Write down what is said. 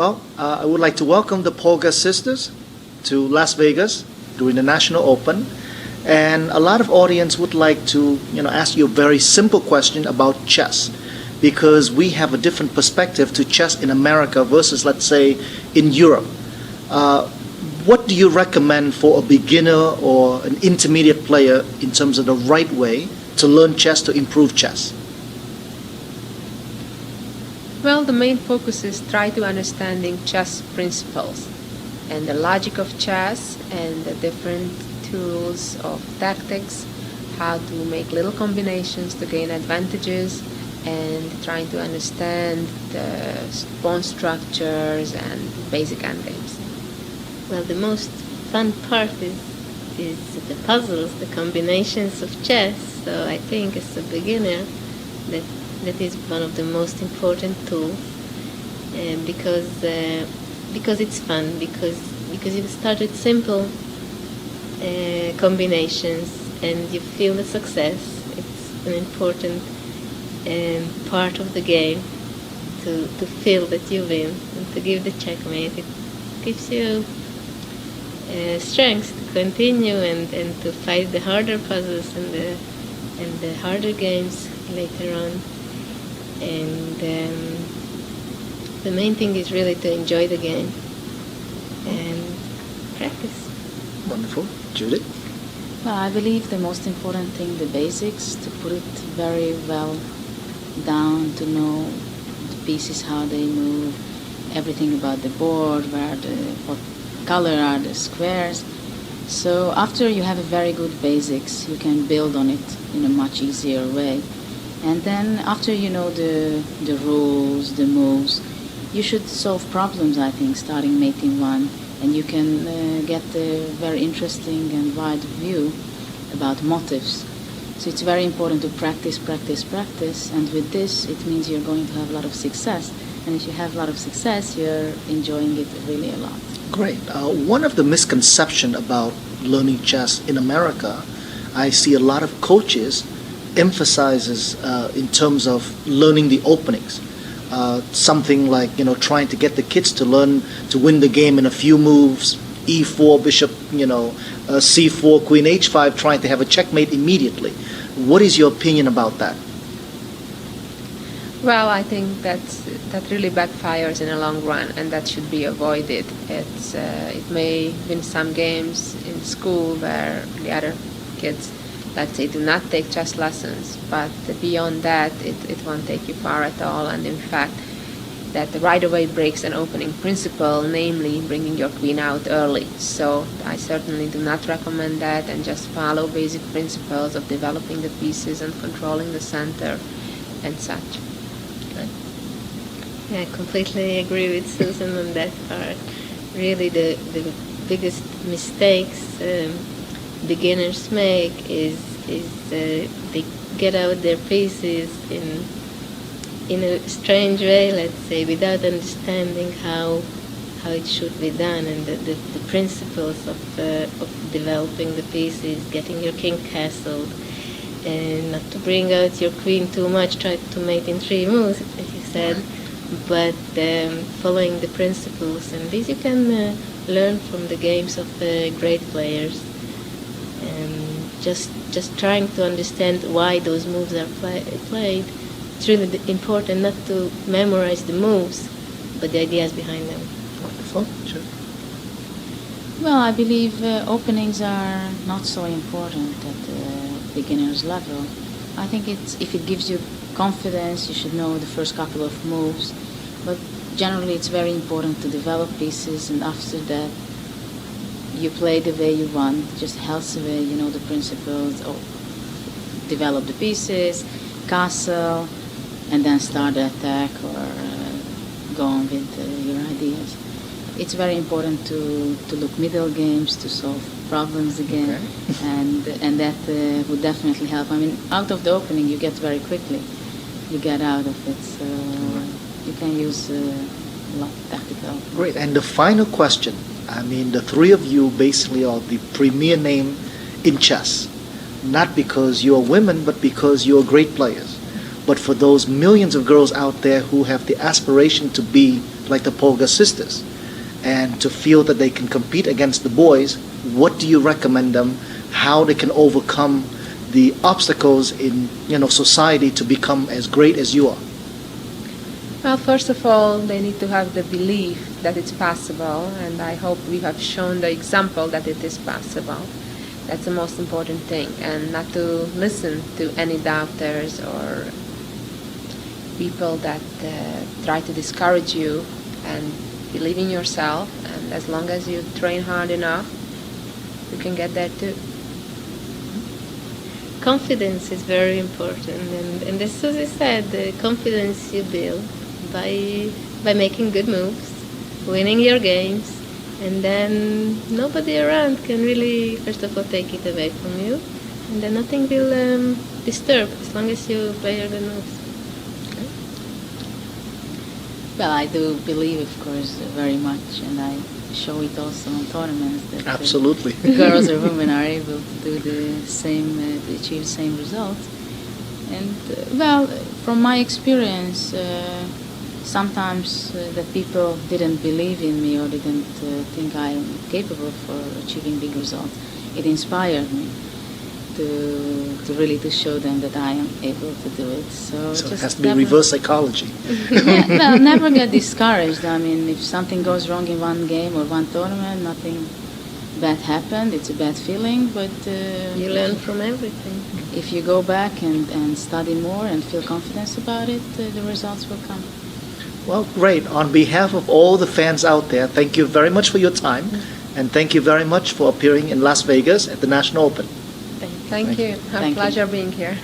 Well, I would like to welcome the Polgar Sisters to Las Vegas during the National Open. And a lot of audience would like to, ask you a very simple question about chess, because we have a different perspective to chess in America versus, let's say, in Europe. What do you recommend for a beginner or an intermediate player in terms of the right way to learn chess, to improve chess? Well, the main focus is try to understanding chess principles and the logic of chess and the different tools of tactics, how to make little combinations to gain advantages, and trying to understand the pawn structures and basic endgames. Well, the most fun part is the puzzles, the combinations of chess. So I think as a beginner, that is one of the most important tools, because it's fun, because you start with simple combinations and you feel the success. It's an important part of the game to feel that you win and to give the checkmate. It gives you strength to continue and to fight the harder puzzles and the harder games later on. And the main thing is really to enjoy the game and practice. Wonderful. Judith? Well, I believe the most important thing, the basics, to put it very well down, to know the pieces, how they move, everything about the board, what color are the squares. So after you have a very good basics, you can build on it in a much easier way. And then after you know the rules, the moves, you should solve problems, I think, starting mating one, and you can get a very interesting and wide view about motives. So it's very important to practice, and with this it means you're going to have a lot of success. And if you have a lot of success, you're enjoying it really a lot. Great. One of the misconceptions about learning chess in America, I see a lot of coaches emphasizes in terms of learning the openings. Something like, trying to get the kids to learn to win the game in a few moves, e4, bishop, c4, queen h5, trying to have a checkmate immediately. What is your opinion about that? Well, I think that really backfires in the long run, and that should be avoided. It may win some games in school where the other kids, let's say, do not take chess lessons, but beyond that, it won't take you far at all. And in fact, that right away breaks an opening principle, namely bringing your queen out early. So I certainly do not recommend that, and just follow basic principles of developing the pieces and controlling the center and such. Yeah, I completely agree with Susan on that part. Really, the biggest mistakes beginners make is they get out their pieces in a strange way, let's say, without understanding how it should be done, and the principles of developing the pieces, getting your king castled, and not to bring out your queen too much, try to mate in 3 moves, as you said, but following the principles. And this you can learn from the games of great players. Just trying to understand why those moves are played. It's really important not to memorize the moves, but the ideas behind them. Wonderful. Sure. Well, I believe openings are not so important at the beginner's level. I think if it gives you confidence, you should know the first couple of moves, but generally it's very important to develop pieces, and after that you play the way you want, just healthy way, you know the principles, or develop the pieces, castle, and then start the attack or go on with your ideas. It's very important to look middle games, to solve problems again, okay. and that would definitely help. I mean, out of the opening you get very quickly, you get out of it, so you can use a lot of tactical. Great, and the final question, I mean, the three of you basically are the premier name in chess, not because you're women, but because you're great players. But for those millions of girls out there who have the aspiration to be like the Polgar Sisters, and to feel that they can compete against the boys, what do you recommend them? How they can overcome the obstacles in society to become as great as you are? Well, first of all, they need to have the belief that it's possible, and I hope we have shown the example that it is possible. That's the most important thing, and not to listen to any doubters or people that try to discourage you, and believe in yourself, and as long as you train hard enough, you can get there too. Confidence is very important, and as Susie said, the confidence you build by making good moves, winning your games, and then nobody around can really, first of all, take it away from you, and then nothing will disturb as long as you play your good moves. Well, I do believe, of course, very much, and I show it also in tournaments that Absolutely. girls or women are able to do the same, to achieve the same results. And well, from my experience, sometimes the people didn't believe in me or didn't think I'm capable for achieving big results. It inspired me to really to show them that I am able to do it. So It just has to be never- reverse psychology. Yeah, well, never get discouraged. I mean, if something goes wrong in one game or one tournament, nothing bad happened. It's a bad feeling, but You learn from everything. if you go back and study more and feel confidence about it, the results will come. Well, great. On behalf of all the fans out there, thank you very much for your time, and thank you very much for appearing in Las Vegas at the National Open. Thank you. Thank you. A pleasure being here.